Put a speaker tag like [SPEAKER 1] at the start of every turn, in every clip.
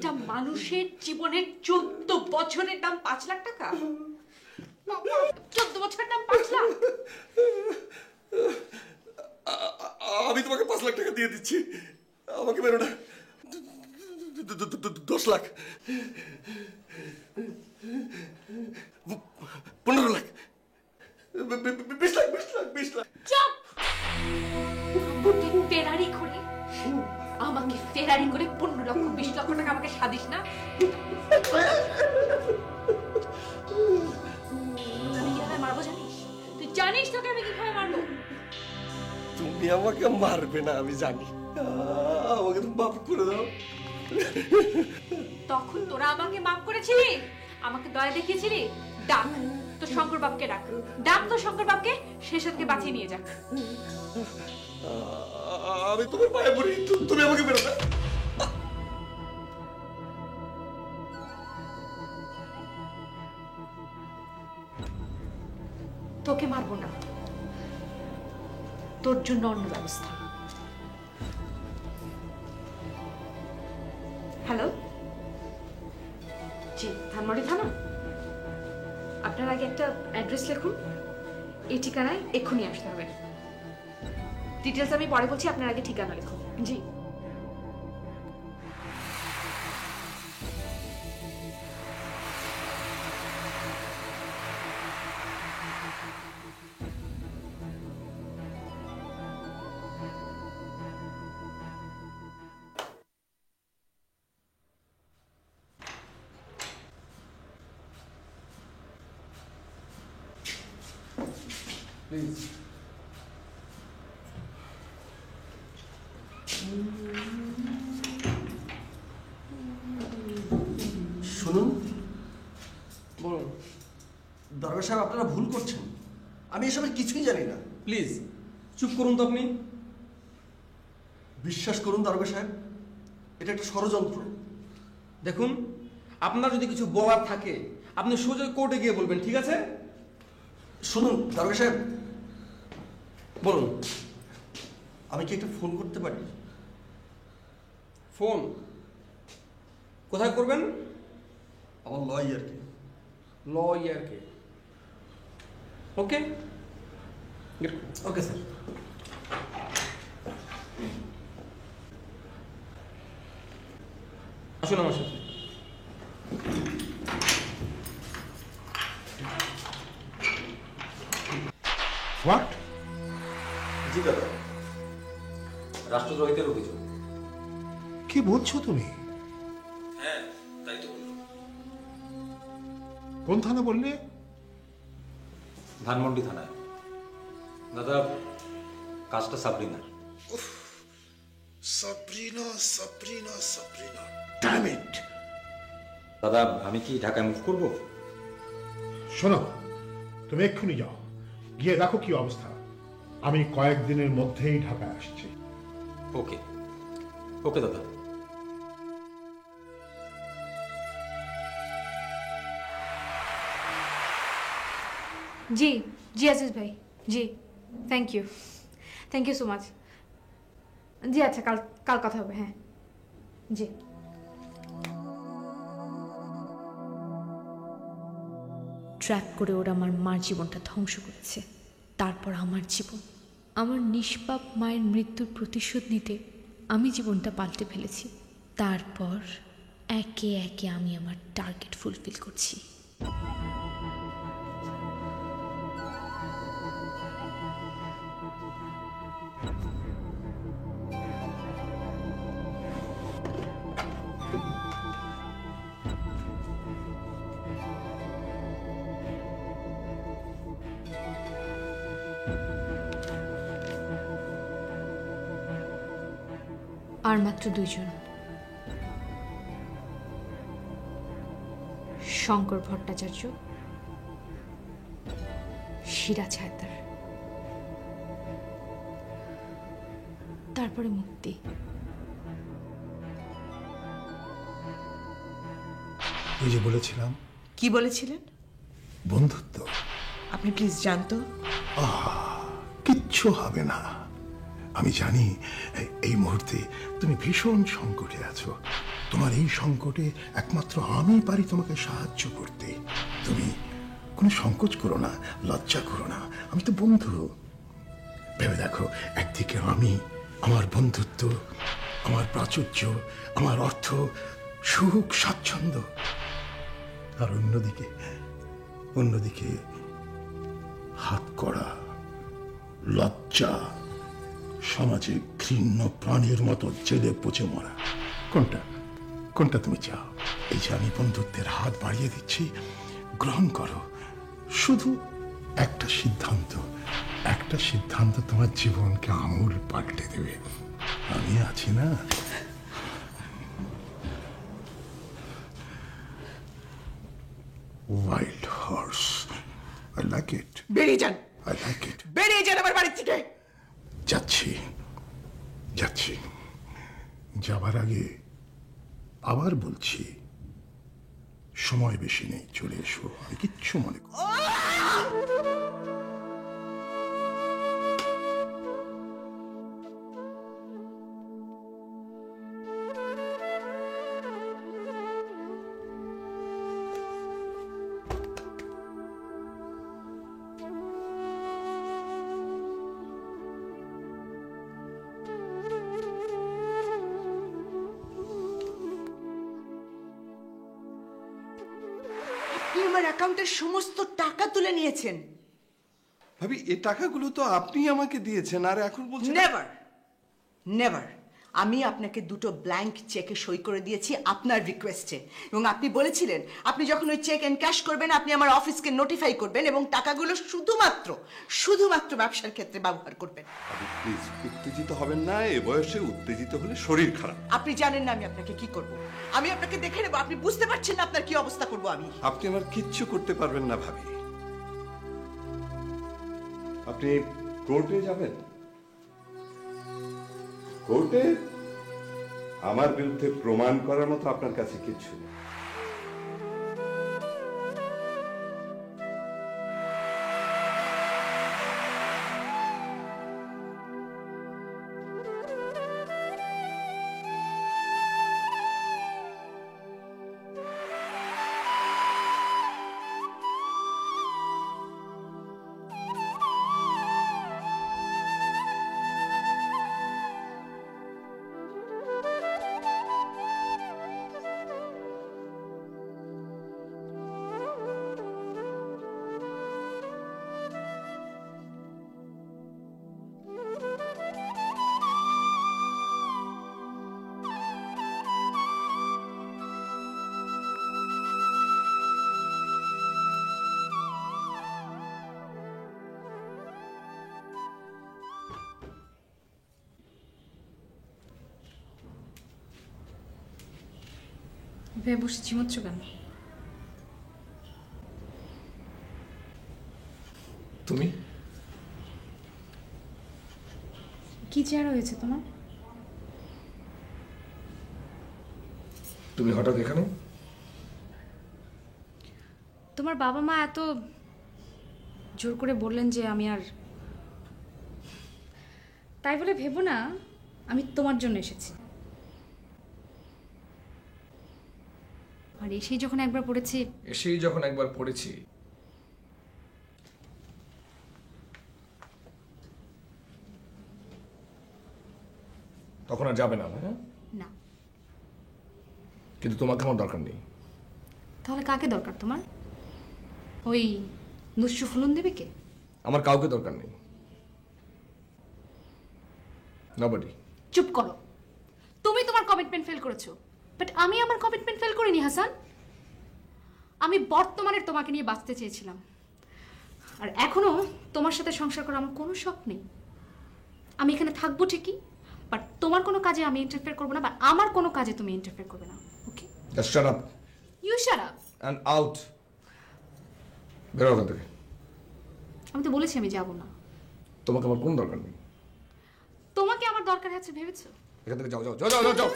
[SPEAKER 1] একটা মানুষের জীবনের 14 বছরের দাম 5 লাখ টাকা? 14 বছরের দাম 5 লাখ?
[SPEAKER 2] আমি তোমাকে 5 লাখ টাকা দিয়ে দিচ্ছি, আমাকে বেরো না। 10 লাখ, 15 লাখ, 20 লাখ, 20 লাখ, 20 লাখ।
[SPEAKER 1] চুপ! আমাকে ফেরারি করে 15 লক্ষ 20 লক্ষ টাকা আমাকে সাদিস না? আমি কিভাবে মারবো জানিস? তুই জানিস তোকে আমি কিভাবে মারবো?
[SPEAKER 2] তুমি আমাকে মারবে না আমি জানি, আমাকে তুমি মাফ করে দাও।
[SPEAKER 1] তখন তোরা আমাকে মাফ করেছিলি, আমাকে দয়া দেখিয়েছিলি। ডাক তো শঙ্কর বাবকে, ডাক তো শঙ্কর বাবকে, শেষতকে বাঁচিয়ে নিয়ে যাক।
[SPEAKER 2] আমি তোমার পায়ে পড়ি, তুমি আমাকে বেরো না।
[SPEAKER 1] তোকে মারবো না, তোর জন্য অন্য ব্যবস্থা। হ্যালো, জি ধানমন্ডি থানা। আপনার আগে একটা অ্যাড্রেস লিখুন, এই ঠিকানায় এক্ষুনি আসতে হবে। ডিটেলস আমি পরে বলছি, আপনার আগে ঠিকানা লিখুন। জি।
[SPEAKER 2] প্লিজ। শুনুন,
[SPEAKER 3] বলুন।
[SPEAKER 2] দরগা সাহেব আপনারা ভুল করছেন, আমি এসবের কিছুই জানি না।
[SPEAKER 3] প্লিজ চুপ করুন তো আপনি।
[SPEAKER 2] বিশ্বাস করুন দরগা সাহেব, এটা একটা ষড়যন্ত্র।
[SPEAKER 3] দেখুন, আপনার যদি কিছু বলার থাকে আপনি সোজা কোর্টে গিয়ে বলবেন, ঠিক আছে?
[SPEAKER 2] শুনুন দরগা সাহেব,
[SPEAKER 3] বলুন।
[SPEAKER 2] আমি কি একটা ফোন করতে পারি?
[SPEAKER 3] ফোন কোথায় করবেন?
[SPEAKER 2] আমার লয়ারকে।
[SPEAKER 3] লয়ারকে? ওকে
[SPEAKER 2] ওকে স্যার।
[SPEAKER 3] আসুন আমার সাথে।
[SPEAKER 4] হোয়াট?
[SPEAKER 5] জি দাদা, রাষ্ট্রদ্রোহিতার অভিযোগ।
[SPEAKER 4] কি বলছো তুমি?
[SPEAKER 5] হ্যাঁ, তাই তো বললাম।
[SPEAKER 4] কোন থানা বললে?
[SPEAKER 5] ধানমন্ডি থানায়। দাদা, কাজটা সাবরিনার।
[SPEAKER 4] Sabrina, Sabrina, Sabrina, damn it!
[SPEAKER 5] দাদা, আমি কি ঢাকায় মুভ করব?
[SPEAKER 4] শোনো, তুমি এক্ষুনি যাও, গিয়ে দেখো কি অবস্থা। আমি কয়েকদিনের মধ্যেই ঢাকায় আসছি।
[SPEAKER 5] ওকে ওকে দাদা।
[SPEAKER 1] জি জি আজিজ ভাই, জি থ্যাংক ইউ সো মাচ। জি আচ্ছা, কাল কাল কথা হবে। হ্যাঁ জি। ট্র্যাক করে ওরা আমার মার জীবনটা ধ্বংস করেছে, তারপর আমার জীবন, আমার নিষ্পাপ মায়ের মৃত্যুর প্রতিশোধ নিতে আমি জীবনটা পাল্টে ফেলেছি। তারপর একে একে আমি আমার টার্গেট ফুলফিল করছি। আর মাত্র 2 জন, শঙ্কর ভট্টাচার্য, সিরাজ হায়দার, তারপরে মুক্তি।
[SPEAKER 4] ওই যে বলেছিলাম।
[SPEAKER 6] কি বলেছিলেন?
[SPEAKER 4] বন্ধুত্ব।
[SPEAKER 6] আপনি প্লিজ জানতো।
[SPEAKER 4] কিচ্ছু হবে না, আমি জানি এই মুহূর্তে তুমি ভীষণ সংকটে আছো, তোমার এই সংকটে একমাত্র আমি পারি তোমাকে সাহায্য করতে। তুমি কোনো সংকোচ করো না, লজ্জা করো না, আমি তো বন্ধু। ভেবে দেখো, একদিকে আমি, আমার বন্ধুত্ব, আমার প্রাচুর্য, আমার অর্থ, সুখ, স্বাচ্ছন্দ্য, আর অন্যদিকে হাত করা, লজ্জা, সমাজে ঘৃণ্য প্রাণীর মতো জেলে পচে মরা। কোনটা তুমি চাও? এই যে আমি বন্ধুত্বের হাত বাড়িয়ে দিচ্ছি, গ্রহণ করো। শুধু একটা সিদ্ধান্ত তোমার জীবনকে আমূল পাল্টে দেবে। আমি আছি না? Wild horse. I like it.
[SPEAKER 6] বেরিয়ে যান,
[SPEAKER 4] I like it.
[SPEAKER 6] বেরিয়ে যান আমার বাড়ি থেকে।
[SPEAKER 4] যাচ্ছি। যাবার আগে আবার বলছি, সময় বেশি নেই, চলে এসো। আমি কিচ্ছু মনে করি না।
[SPEAKER 6] আপনি আমার অ্যাকাউন্টের সমস্ত টাকা তুলে নিয়েছেন।
[SPEAKER 2] ভাবি, এই টাকাগুলো তো আপনি আমাকে দিয়েছেন, আর এখন বলছেন
[SPEAKER 6] নেভার নেভার। আমি আপনাকে দুটো ব্ল্যাঙ্ক চেকে সই করে দিয়েছি আপনার রিকোয়েস্টে, এবং আপনি বলেছিলেন আপনি যখন ওই চেক এনক্যাশ করবেন আপনি আমার অফিসকে নোটিফাই করবেন এবং টাকাগুলো শুধুমাত্র ব্যবসার ক্ষেত্রে ব্যবহার করবেন।
[SPEAKER 2] প্লিজ উত্তেজিত হবেন না, এ বয়সে উত্তেজিত হলে শরীর খারাপ।
[SPEAKER 6] আপনি জানেন না আমি আপনাকে কি করব। আমি আপনাকে দেখে নেব, আপনি বুঝতে পারছেন না আপনার কি অবস্থা করব আমি।
[SPEAKER 2] আপনি আমার কিচ্ছু করতে পারবেন না ভাবি। আপনি কোর্টে যাবেন? কোর্টে আমার বিরুদ্ধে প্রমাণ করার মতো আপনার কাছে কিছু নেই।
[SPEAKER 1] ভেবে বসে চিমোচ্ছ কেন?
[SPEAKER 3] তুমি
[SPEAKER 1] কি চেহারা হয়েছে তোমার?
[SPEAKER 3] তুমি হঠাৎ এখানে?
[SPEAKER 1] তোমার বাবা মা এত জোর করে বললেন যে আমি আর, তাই বলে ভেবো না আমি তোমার জন্য এসেছি। আর এসেই যখন একবার পড়েছি
[SPEAKER 3] তখন আর যাবে না, হ্যাঁ?
[SPEAKER 1] না।
[SPEAKER 3] কিন্তু তোমাকে আমার দরকার নেই।
[SPEAKER 1] তাহলে কাকে দরকার তোমার? ওই দুষ্টু ফুলন দেবে কে?
[SPEAKER 3] আমার কাউকে দরকার নেই। নবডি।
[SPEAKER 1] চুপ করো। তুমি তোমার কমিটমেন্ট ফেল করেছো, বাট আমি আমার কমিটমেন্ট ফেল করিনি হাসান। আমি বর্তমানের তোমাকে নিয়ে বাঁচতে চেয়েছিলাম, আর এখনো তোমার সাথে সংসার করার আমার কোনো শখ নেই। আমি এখানে থাকবো ঠিকই, বাট তোমার কোনো কাজে আমি ইন্টারফেয়ার করবো না, বা আমার কোনো কাজে তুমি ইন্টারফেয়ার করবে না। Okay?
[SPEAKER 3] Just shut up
[SPEAKER 1] you shut up
[SPEAKER 3] and out. বেরো ওখান থেকে।
[SPEAKER 1] আমি তো বলেছি আমি যাব না।
[SPEAKER 3] তোমাকে আমার কোনো দরকার নেই।
[SPEAKER 1] তোমাকে আমার দরকার আছে ভেবেছো?
[SPEAKER 3] এখান থেকে যাও যাও যাও যাও যাও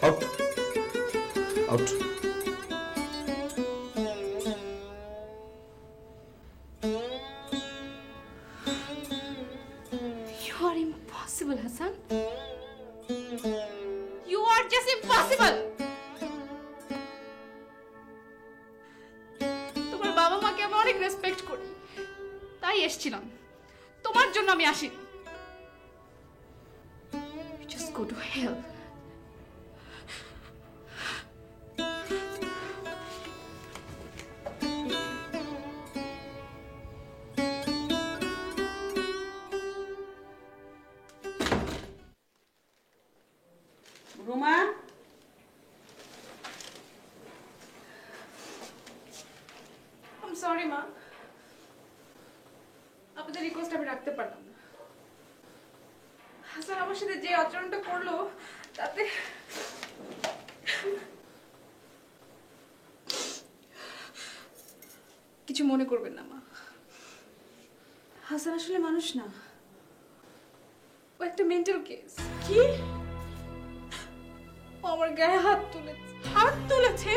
[SPEAKER 3] out out.
[SPEAKER 1] You are impossible, Hassan. You are just impossible.
[SPEAKER 7] অনেক রেসপেক্ট করি, তাই এসেছিলাম। তোমার জন্য আমি আসিনি। Just go to hell.
[SPEAKER 8] Ruma,
[SPEAKER 7] I'm sorry মা, আপনাদের রিকোয়েস্ট আমি রাখতে পারলাম না। হাসান আমার সাথে যে আচরণটা করলো তাতে কিছু মনে করবেন না মা। হাসান আসলে মানুষ না, ও একটা মেন্টাল কেস। কি? ও আমার গায়ে হাত তুলেছে। হাত তুলেছে?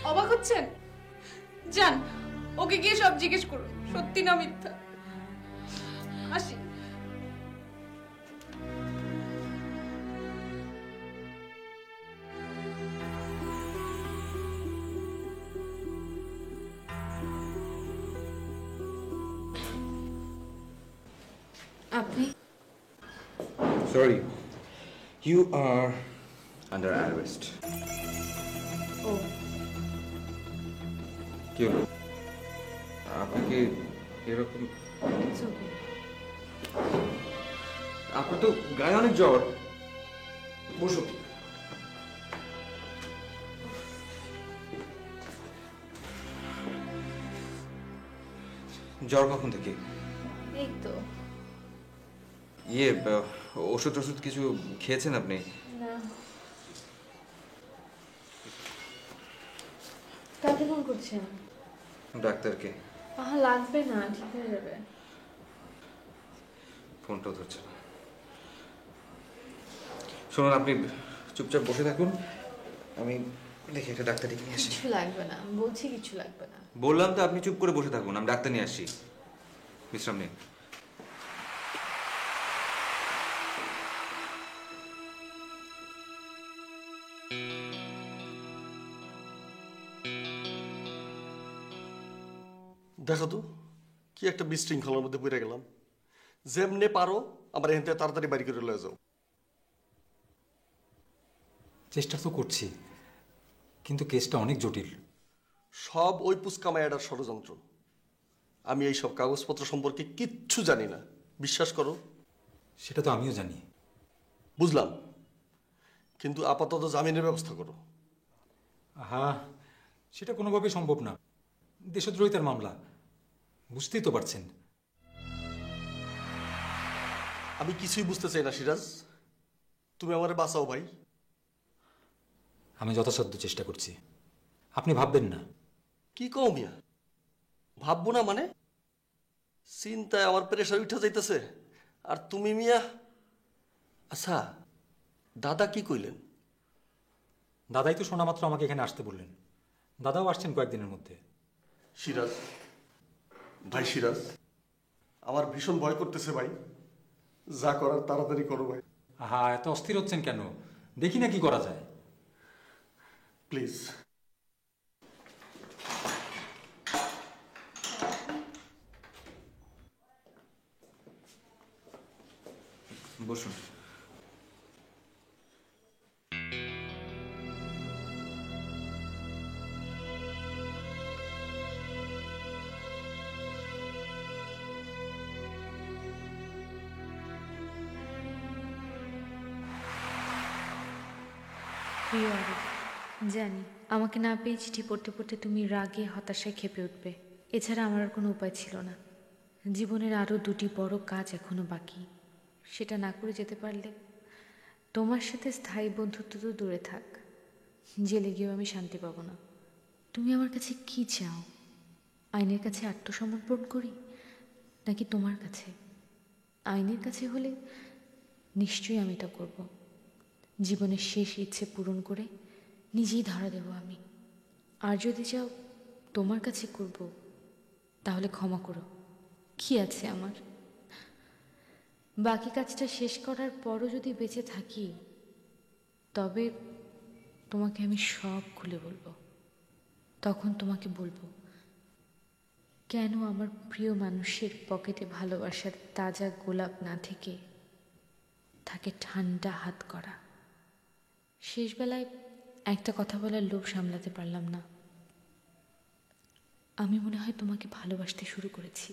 [SPEAKER 7] অবাক হচ্ছেন? যান, ওকে গিয়ে সব জিজ্ঞেস করুন, সত্যি না মিথ্যা। আসি।
[SPEAKER 1] আপনি
[SPEAKER 3] sorry, you are under arrest.
[SPEAKER 1] ও
[SPEAKER 3] কি হলো? আপনাকে এরকম,
[SPEAKER 1] it's okay.
[SPEAKER 3] আপনার তো গায়ে অনেক জ্বর। বসো। জ্বর কখন থেকে?
[SPEAKER 1] এই তো।
[SPEAKER 3] ওষুধ টষুধ কিছু খেয়েছেন আপনি?
[SPEAKER 1] না। কাকে ফোন করছেন?
[SPEAKER 3] ডাক্তারকে।
[SPEAKER 1] লাগবে না, ঠিক হয়ে যাবে।
[SPEAKER 3] ফোনটাও ধরছে না। শুনুন, আপনি চুপচাপ বসে থাকুন, আমি দেখি একটা ডাক্তার ডেকে নিয়ে আসি।
[SPEAKER 1] কিছু লাগবে না, বলছি কিছু লাগবে না।
[SPEAKER 3] বললাম তো আপনি চুপ করে বসে থাকুন, আমি ডাক্তার নিয়ে আসছি। বিশ্রাম নিন।
[SPEAKER 2] দেখো তো কি একটা বিশৃঙ্খলার মধ্যে পড়ে গেলাম। যেমনে পারো আমার এখান থেকে তাড়াতাড়ি বাড়ি করে লয়ে যাও।
[SPEAKER 5] চেষ্টা তো করছি, কিন্তু কেসটা অনেক জটিল।
[SPEAKER 2] সব ওই পুস্কামায়াডার ষড়যন্ত্র। আমি এই সব কাগজপত্র সম্পর্কে কিচ্ছু জানি না, বিশ্বাস করো।
[SPEAKER 5] সেটা তো আমিও জানি।
[SPEAKER 2] বুঝলাম, কিন্তু আপাতত জামিনের ব্যবস্থা করো।
[SPEAKER 5] হ্যাঁ, সেটা কোনোভাবেই সম্ভব না। দেশদ্রোহিতার মামলা, বুঝতেই তো পারছেন।
[SPEAKER 2] আমি কিছুই বুঝতে চাই না সিরাজ, তুমি আমারে বাঁচাও ভাই।
[SPEAKER 5] আমি যথাসাধ্য চেষ্টা করছি, আপনি ভাববেন না।
[SPEAKER 2] কি কও মিয়া? ভাববো না মানে? চিন্তায় আমার প্রেশার উঠে যাইতেছে। আর তুমি মিয়া, আচ্ছা দাদা কি কইলেন?
[SPEAKER 5] দাদাই তো শোনা মাত্র আমাকে এখানে আসতে বললেন। দাদাও আসছেন কয়েকদিনের মধ্যে।
[SPEAKER 2] সিরাজ ভাই, সিরাজ আমার ভীষণ ভয় করতেছে ভাই। যা করার তাড়াতাড়ি করো ভাই,
[SPEAKER 5] হ্যাঁ, এত অস্থির হচ্ছেন কেন? দেখি না কি করা যায়।
[SPEAKER 2] প্লিজ।
[SPEAKER 3] বসুন।
[SPEAKER 1] প্রিয় আরিফ, জানি আমাকে না পেয়ে চিঠি পড়তে পড়তে তুমি রাগে হতাশায় ক্ষেপে উঠবে। এছাড়া আমার আর কোনো উপায় ছিল না। জীবনের আরও দুটি বড় কাজ এখনো বাকি, সেটা না করে যেতে পারলে তোমার সাথে স্থায়ী বন্ধুত্ব তো দূরে থাক, জেলে গিয়েও আমি শান্তি পাবো না। তুমি আমার কাছে কি চাও? আইনের কাছে আত্মসমর্পণ করি, নাকি তোমার কাছে? আইনের কাছে হলে নিশ্চয়ই আমি তা করব। জীবনের শেষ ইচ্ছে পূরণ করে নিজেই ধরা দেব আমি। আর যদি চাও তোমার কাছে করব, তাহলে ক্ষমা করো, কি আছে আমার? বাকি কাজটা শেষ করার পরও যদি বেঁচে থাকি, তবে তোমাকে আমি সব খুলে বলবো। তখন তোমাকে বলবো কেন আমার প্রিয় মানুষের পকেটে ভালোবাসার তাজা গোলাপ না থেকে থাকে ঠান্ডা হাত করা? শেষবেলায় একটা কথা বলার লোভ সামলাতে পারলাম না। আমি মনে হয় তোমাকে ভালোবাসতে শুরু করেছি।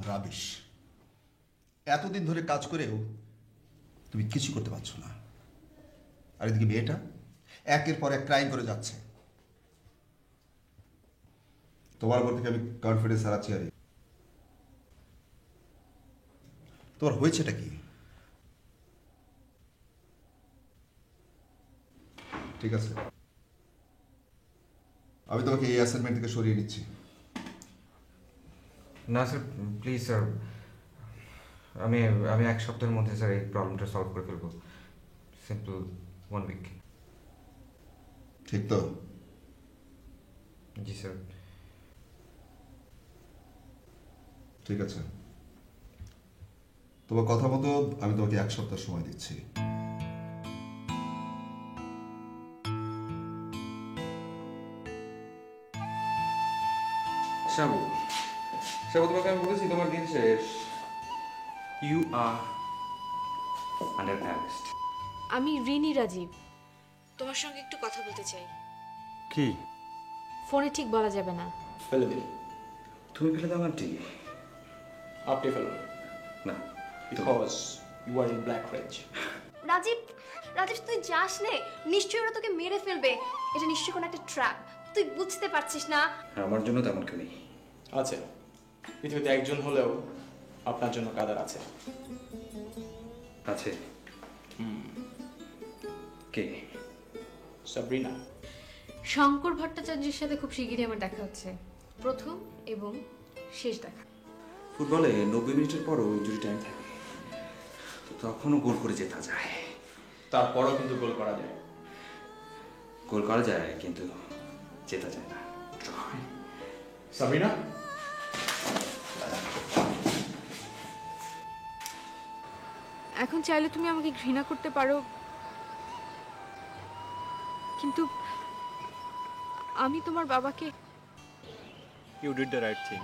[SPEAKER 9] রাবিশ, এতদিন ধরে কাজ করেও তুমি কিছু করতে পারছো না। আর এদিকে মেয়েটা একের পর এক ক্রাইম করে যাচ্ছে। তোমার উপর থেকে আমি কনফিডেন্স হারাচ্ছি। আরে তোমার হয়েছেটা কি? ঠিক আছে, আমি তোমাকে এই অ্যাসাইনমেন্ট থেকে সরিয়ে নিচ্ছি।
[SPEAKER 10] না স্যার, প্লিজ স্যার, আমি আমি এক সপ্তাহের মধ্যে স্যার এই প্রবলেমটা সলভ করে ফেলবো। Simple 1 week.
[SPEAKER 9] ঠিক তো?
[SPEAKER 10] জি স্যার।
[SPEAKER 9] ঠিক আছে, তোমার কথা মতো আমি তোমাকে 1 সপ্তাহ সময় দিচ্ছি।
[SPEAKER 10] শাবু, শাবু, তোমাকে আমি বলেছি তোমার দিন শেষ। You are under arrest.
[SPEAKER 1] আমি রিনি রাজীব, তোমার সঙ্গে একটু কথা বলতে চাই।
[SPEAKER 5] কি?
[SPEAKER 1] ফোনে ঠিক বলা যাবে না।
[SPEAKER 10] ফেলে দিন। তুমি ফেলে দাও আন্টি।
[SPEAKER 3] আপনি ফেলুন
[SPEAKER 10] না,
[SPEAKER 3] because you are in black range.
[SPEAKER 7] Rajib, Rajib তুই যাস নে, নিশ্চয়ই ওরা তোকে মেরে ফেলবে। এটা নিশ্চয়ই কোনো একটা ট্র্যাপ, তুই বুঝতে পারছিস না?
[SPEAKER 10] আমার জন্য তেমন কেউ নেই।
[SPEAKER 3] আছে, পৃথিবীতে একজন হলেও আপনার জন্য কাদার আছে।
[SPEAKER 10] আছে? কে?
[SPEAKER 3] সাবরিনা।
[SPEAKER 1] শঙ্কর ভট্টাচার্যের সাথে খুব শিগগিরই আমার দেখা হচ্ছে, প্রথম এবং শেষ দেখা।
[SPEAKER 10] ফুটবলে 90 মিনিটের পরও ইনজুরি টাইম থাকে, তো তখনও গোল করে জেতা যায়।
[SPEAKER 3] তারপরও কিন্তু গোল করা যায়।
[SPEAKER 10] গোল করা যায় কিন্তু জেতা যায় না।
[SPEAKER 3] সাবরিনা,
[SPEAKER 1] এখন চাইলে তুমি আমাকে ঘৃণা করতে পারো, কিন্তু আমি তোমার বাবাকে।
[SPEAKER 5] You did the right thing.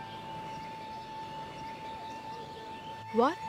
[SPEAKER 1] What?